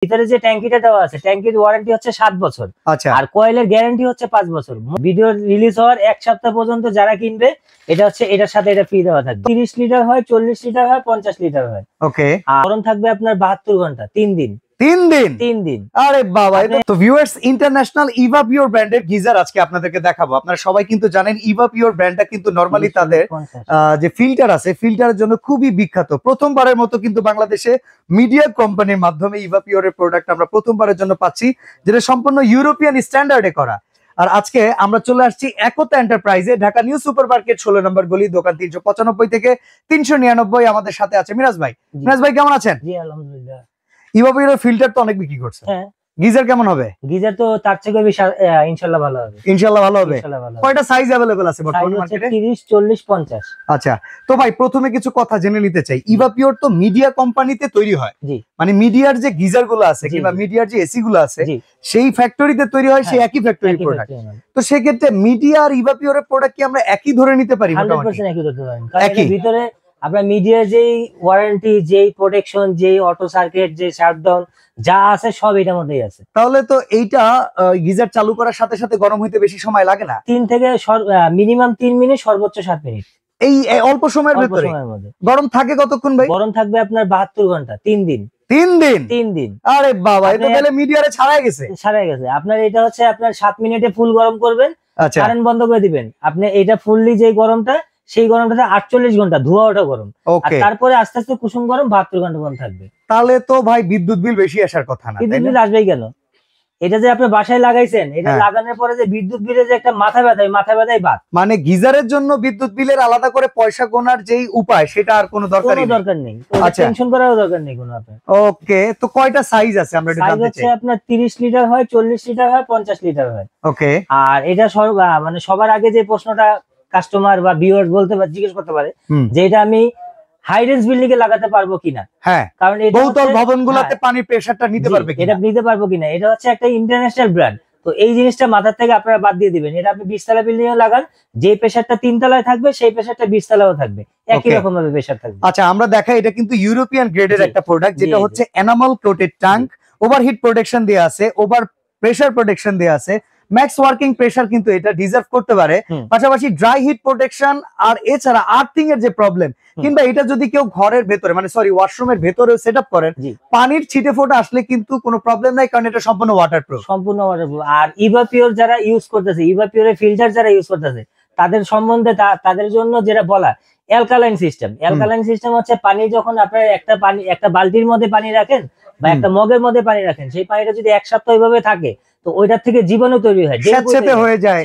ভিতরে যে ট্যাঙ্কিটা দেওয়া আছে, ট্যাঙ্কির ওয়ারেন্টি হচ্ছে 7 বছর। আচ্ছা, আর কয়েলের গ্যারান্টি হচ্ছে 5 বছর। ভিডিও রিলিজ হওয়ার 1 সপ্তাহ পর্যন্ত যারা কিনবে, এটা হচ্ছে এটার সাথে এটা ফ্রি দেওয়া থাকবে। 30 লিটার হয়, 40 লিটার হয়, 50 লিটার হয়। ওকে। আর গরম থাকবে আপনার 72 ঘন্টা, 3 দিন। 3 দিন? আরে বাবা, এটা তো ভিউয়ার্স ইন্টারন্যাশনাল ইভা পিওর ব্র্যান্ডের গিজার আজকে আপনাদেরকে দেখাবো। আপনারা সবাই কিন্তু জানেন ইভা পিওর ব্র্যান্ডটা কিন্তু নরমালি তাদের যে ফিল্টার আছে, ফিল্টারের জন্য খুবই বিখ্যাত। প্রথমবারের মতো কিন্তু বাংলাদেশে মিডিয়া কোম্পানির মাধ্যমে ইভা পিওরের প্রোডাক্ট আমরা প্রথমবারের জন্য পাচ্ছি, যেটা সম্পূর্ণ ইউরোপিয়ান স্ট্যান্ডার্ডে করা। আর আজকে আমরা চলে আসছি একতা এন্টারপ্রাইজে, ঢাকা নিউ সুপার মার্কেট 16 নম্বর গলি, দোকান 395 থেকে 399। আমাদের সাথে আছে মিরাজ ভাই। মিরাজ ভাই কেমন আছেন? জি আলহামদুলিল্লাহ। ইভা পিওরের ফিল্টার তো অনেক বিক্রি করছে, হ্যাঁ। গিজার কেমন হবে? গিজার তো তার থেকে বেশি ইনশাআল্লাহ ভালো হবে। ইনশাআল্লাহ ভালো হবে। কয়টা সাইজ अवेलेबल আছে বর্তমানে সাইজ মার্কেটে? 30, 40, 50। আচ্ছা, তো ভাই প্রথমে কিছু কথা জেনে নিতে চাই। ইভা পিওর তো মিডিয়া কোম্পানিতে তৈরি হয়, জি। মানে মিডিয়ার যে গিজার গুলো আছে জি, কিংবা জি। মিডিয়ার যে এসি গুলো আছে, জি। সেই ফ্যাক্টরিতে তৈরি হয়, সেই একই ফ্যাক্টরি একই প্রোডাক্ট। factory মানে। তো সেক্ষেত্রে মিডিয়া আর ইভা পিওরের প্রোডাক্ট কি আমরা একই ধরে নিতে পারি? 100% একই ধরতে পারেন। কারণ একই? এর ভিতরে আপনার মিডিয়ার যেই ওয়ারেন্টি, যেই প্রোটেকশন, যেই অটো সার্কিট, যে শাটডাউন যা আছে সব এটার মধ্যেই আছে। তাহলে তো এইটা গিজার চালু করার সাথে সাথে গরম হইতে বেশি সময় লাগে না? 3 থেকে মিনিমাম 3 মিনিট, সর্বোচ্চ 7 মিনিট। এই অল্প সময়ের অল্প ভিতরে সময়ের মধ্যে। গরম থাকে কতক্ষণ ভাই? গরম থাকবে আপনার 72 ঘন্টা, 3 দিন। 3 দিন? 3 দিন। আরে বাবা, এটা তাহলে মিডিয়ারে ছাড়াই গেছে। সারাই গেছে। আপনার এটা হচ্ছে আপনার 7 মিনিটে ফুল গরম করবেন, আচ্ছা, কারেন্ট বন্ধ করে দিবেন। আপনি এটা ফুললি যে গরমটা, সেই গরমটাতে 48 ঘন্টা ধোয়া ওঠা গরম। আর ওকে। তারপরে আস্তে আস্তে কুসুম গরম 72 ঘন্টা গরম থাকবে। তাহলে তো ভাই বিদ্যুৎ বিল বেশি আসার কথা না, বিদ্যুৎ তাই বিল না? আসবেই কেন? এটা যে আপনি বাসায় লাগাইছেন, এটা হ্যাঁ। লাগানোর পরে যে বিদ্যুৎ বিলে যে একটা মাথা ব্যথা, এই মাথা ব্যথাই বাদ। মানে গিজারের জন্য বিদ্যুৎ বিলের আলাদা করে পয়সা গোনার যেই উপায়, সেটা আর কোনো দরকারই কোনো নেই। দরকার নেই, আচ্ছা। টেনশন করারও দরকার নেই কোনো আপনার। ওকে, তো কয়টা সাইজ আছে আমরা একটু সাইজ জানতে হচ্ছে চাই। আপনার 30 লিটার হয়, 40 লিটার হয়, 50 লিটার হয়। ওকে। আর এটা মানে সবার আগে যে প্রশ্নটা কাস্টমার বা ভিউয়ার জিজ্ঞেস করতে পারে, যে এটা আমি হাই রেঞ্জ বিল্ডিং এ লাগাতে পারবো কিনা। হ্যাঁ, কারণ এটা বহুতল ভবনগুলোতে পানির প্রেসারটা নিতে পারবে এটা কিনা? নিতে পারবো কিনা। এটা হচ্ছে একটা ইন্টারন্যাশনাল ব্র্যান্ড। তো এই জিনিসটা মাথার থেকে আপনারা বাদ দিয়ে দিবেন। এটা আপনি 20 তলা বিল্ডিং এ লাগান, যে প্রেসারটা 3 তলায় থাকবে সেই প্রেসারটা 20 তলায়ও থাকবে, একই Okay. রকম ভাবে প্রেসার থাকবে। আচ্ছা, আমরা দেখাই এটা কিন্তু ইউরোপিয়ান গ্রেডের জি। একটা প্রোডাক্ট, যেটা জি, হচ্ছে enamel coated tank, overheat protection দেয়া আছে, ওভার প্রেসার প্রোটেকশন দেয়া আছে, ম্যাক্স ওয়ার্কিং প্রেসার কিন্তু এটা ডিজার্ভ করতে পারে। পাশাপাশি ড্রাই হিট প্রোটেকশন, আর এছাড়া আর্থিং এর যে প্রবলেম, কিংবা এটা যদি কেউ ঘরের ভেতরে মানে ওয়াশরুমের ভেতরে সেটআপ করেন, জি। পানির ছিটে ফোঁটা আসলে কিন্তু কোনো প্রবলেম নাই, কারণ এটা সম্পূর্ণ ওয়াটারপ্রুফ। সম্পূর্ণ ওয়াটারপ্রুফ। আর ইভা পিওর যারা ইউজ করতেছে, ইভা পিওরের ফিল্টার যারা ইউজ করতেছে, তাদের সম্বন্ধে তাদের জন্য যেটা বলা অ্যালকালাইন সিস্টেম। অ্যালকালাইন সিস্টেম হচ্ছে পানি যখন আপনার একটা বালতির মধ্যে পানি রাখেন বা একটা মগের মধ্যে পানি রাখেন, সেই পানিটা যদি 1 সপ্তাহ ওইভাবে থাকে, তো ওইটার থেকে জীবাণু তৈরি হয়, স্যাঁতসেঁতে হয়ে যায়,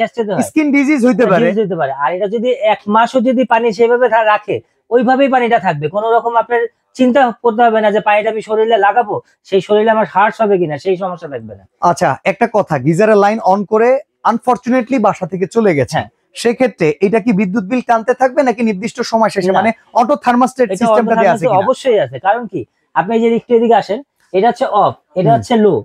স্কিন ডিজিজ হইতে পারে। আর এটা যদি 1 মাসও যদি পানি সেভাবে রাখে, ওইভাবেই পানিটা থাকবে। কোনো রকম আপনার চিন্তা করতে হবে না যে পানিটা আমি শরীরে লাগাবো, সেই শরীরে আমার হার্টস হবে কিনা, সেই সমস্যা থাকবে না। আচ্ছা, একটা কথা, গিজারের লাইন অন করে আনফরচুনেটলি বাসা থেকে চলে গেছে, সেক্ষেত্রে এটা কি বিদ্যুৎ বিল টানতে থাকবে নাকি নির্দিষ্ট সময় শেষে? মানে অটো থার্মোস্ট্যাট সিস্টেমটা দেয়া আছে কিনা? অবশ্যই আছে। কারণ কি, আপনি যে একটু এদিকে আসেন, এটা হচ্ছে অফ, এটা হচ্ছে লো,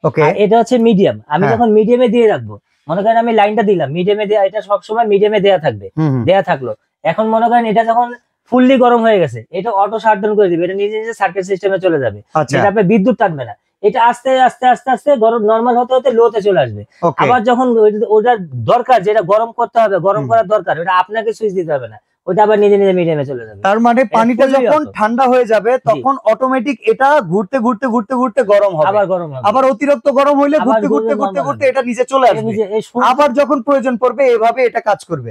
ওকে, এটা হচ্ছে মিডিয়াম। আমি যখন মিডিয়ামে দিয়ে রাখবো, মনে করেন আমি লাইনটা দিলাম মিডিয়ামে দেয়া, এটা সবসময় মিডিয়ামে দেয়া থাকবে, দেয়া থাকলো। এখন মনে করেন এটা যখন ফুললি গরম হয়ে গেছে, এটা অটো শাটডাউন করে দিবে, এটা নিজে নিজে সার্কিট সিস্টেমে চলে যাবে, এটা আপনি বিদ্যুৎ টানবে না। এটা আস্তে আস্তে আস্তে আস্তে গরম নরমাল হতে হতে লোতে চলে আসবে। আবার যখন ওটার দরকার, যেটা গরম করতে হবে, গরম করার দরকার, ওটা আপনাকে সুইচ দিতে হবে না, ওটা আবার নিজে নিজে মিডিয়ামে চলে যাবে। তার মানে পানিটা যখন ঠান্ডা হয়ে যাবে, তখন অটোমেটিক এটা ঘুরতে ঘুরতে ঘুরতে ঘুরতে গরম হবে, আবার গরম হবে, আবার অতিরিক্ত গরম হইলে ঘুরতে ঘুরতে ঘুরতে ঘুরতে এটা নিচে চলে আসবে, আবার যখন প্রয়োজন পড়বে এভাবে এটা কাজ করবে।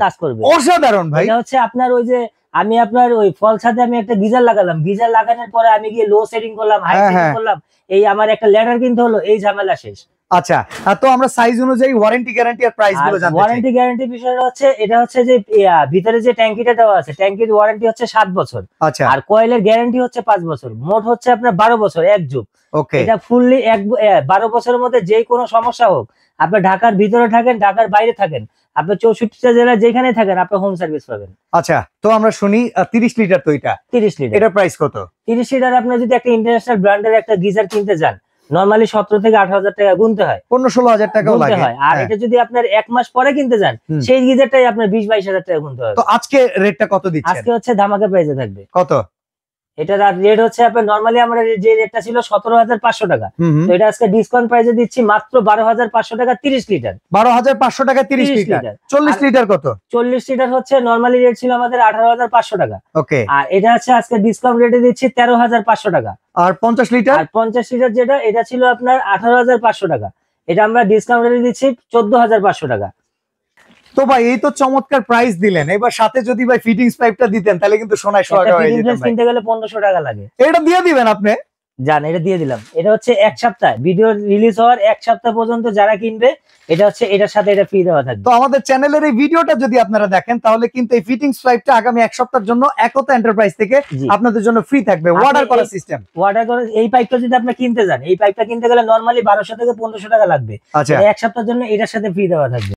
অসাধারণ ভাই। এটা হচ্ছে আপনার ওই যে আমি আপনার ওই ফল ছাদে আমি একটা গিজার লাগালাম, গিজার লাগানোর পরে আমি গিয়ে লো সেটিং করলাম, হাই সেটিং করলাম, এই আমার একটা ল্যাডার কিনতে হলো, এই ঝামেলা শেষ। আচ্ছা, তো আমরা সাইজ অনুযায়ী ওয়ারেন্টি গ্যারান্টি আর প্রাইস গুলো জানতে চাই। ওয়ারেন্টি গ্যারান্টি বিষয়টা হচ্ছে, এটা হচ্ছে যে ভিতরে যে ট্যাঙ্কিটা দেওয়া আছে, ট্যাঙ্কির ওয়ারেন্টি হচ্ছে 7 বছর। আচ্ছা, আর কয়েলের গ্যারান্টি হচ্ছে 5 বছর। মোট হচ্ছে আপনার 12 বছর, এক যুগ। ওকে, এটা ফুললি 12 বছরের মধ্যে যে কোনো সমস্যা হোক, আপনি ঢাকার ভিতরে থাকেন, ঢাকার বাইরে থাকেন, আপনি 64টা জেলা যেখানে থাকেন, আপনি হোম সার্ভিস পাবেন। আচ্ছা, তো আমরা শুনি 30 লিটার, তো এটা 30 লিটার, এটা প্রাইস কত? 30 লিটার আপনি যদি একটা ইন্টারন্যাশনাল ব্র্যান্ডের একটা গিজার কিনতে যান, নরমালি 17 থেকে 18,000 টাকা গুনতে হয়, 15-16,000 টাকাও লাগে। আর এটা যদি আপনার 1 মাস পরে কিনতে যান, সেই গিজারটাই আপনার 20-22,000 টাকা গুনতে হবে। তো আজকে রেটটা কত দিচ্ছেন? আজকে হচ্ছে ধামাকা প্রাইসে থাকবে। কত? এটা রেট হচ্ছে আপনার নরমালি আমরা যে রেটটা ছিল 17,500 টাকা, তো এটা আজকে ডিসকাউন্ট প্রাইসে দিচ্ছি মাত্র 12,500 টাকা 30 লিটার। 12,500 টাকা 30 লিটার। 40 লিটার কত? 40 লিটার হচ্ছে নরমালি রেট ছিল আমাদের 18,500 টাকা। ওকে। আর এটা হচ্ছে আজকে ডিসকাউন্ট রেটে দিচ্ছি 13,500 টাকা। আর 50 লিটার? আর 50 লিটার যেটা এটা ছিল আপনার 18,500 টাকা, এটা আমরা ডিসকাউন্ট রেটে দিচ্ছি 14,500 টাকা। তো ভাই এই তো চমৎকার প্রাইস দিলেন, এবার সাথে যদি ভাই ফিটিংস পাইপটা দিতেন তাহলে কিন্তু সোনায় সোহাগা হয়ে যেত। কিনতে গেলে 1500 টাকা লাগে। এটা দিয়ে দিবেন আপনি? জান, এটা দিয়ে দিলাম। এটা হচ্ছে এক সপ্তাহ, ভিডিও রিলিজ হওয়ার এক সপ্তাহ পর্যন্ত যারা কিনবে এটা হচ্ছে এটার সাথে এটা ফ্রি দেওয়া থাকবে। তো আমাদের চ্যানেলের এই ভিডিওটা যদি আপনারা দেখেন তাহলে কিন্তু এই ফিটিংস পাইপটা আগামী এক সপ্তাহের জন্য একতা এন্টারপ্রাইজ থেকে আপনাদের জন্য ফ্রি থাকবে। অর্ডার করার সিস্টেম, অর্ডার করে এই পাইপটা যদি আপনি কিনতে যান, এই পাইপটা কিনতে গেলে নরমালি 1200 থেকে 1500 টাকা লাগবে। আচ্ছা, এক সপ্তাহের জন্য এটার সাথে ফ্রি দেওয়া থাকবে।